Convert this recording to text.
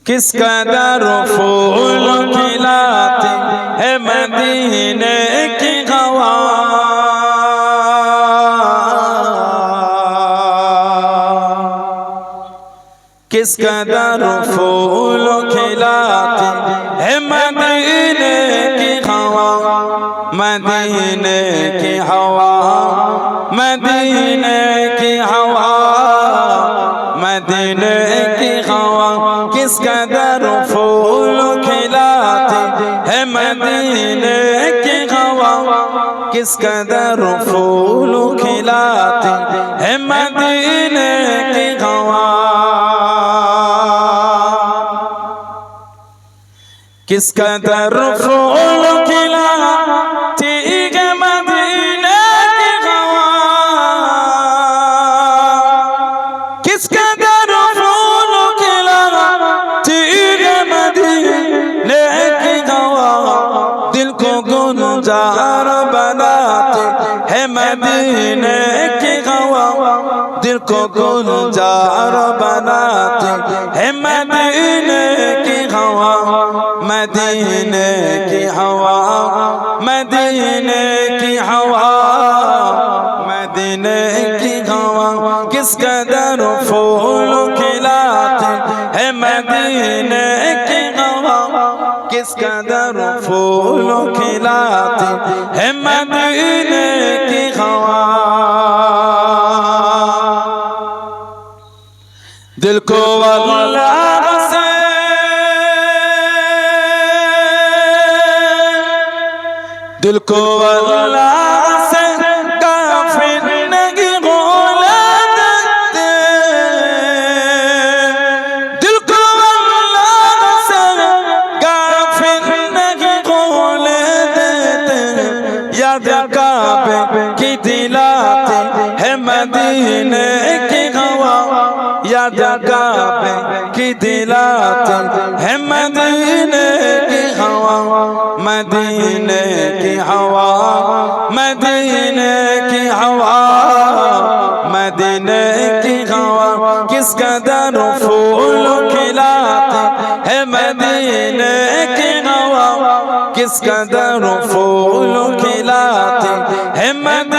किस कदर फूल खिलाती है मदीने की हवा। किस कदर फूल खिलाती है मदीने की हवा। मदीने की हवा, मदीने की हवा, मदीने की हवा। किस कदर फूल खिलाती है मदीने की हवा। किस कदर फूल खिलाती है मदीने की हवा। किस कदर फूल खिलाती है मदीने की हवा। किस कदर फूल खिलाती है मदीने की हवा। दिल को गुलजार बनाती है मदीने की हवा। दिल को गुलजार बनाती है मदीने की हवा। मदीने की हवा, मदीने की हवा, मदीने की हवा। किस कदर फूल खिलाती है मदीने की हवा। किस कदर फूल खिलाती है मदीने की हवा। दिल को अल्लाह से दिल को अल्लाह से काफिर नहीं बोला देते। दिल को अल्लाह से काफिर नहीं बोले देते। याद काबे की दिलाती है मदीने की हवा। याद काबे की दिलाती है मदीने की हवा। मदीने की हवा, मदीने की हवा, मदीने की हवा। किस कदर फूल खिलाती है मदीने की हवा। किस कदर फूल खिलाती है मदीने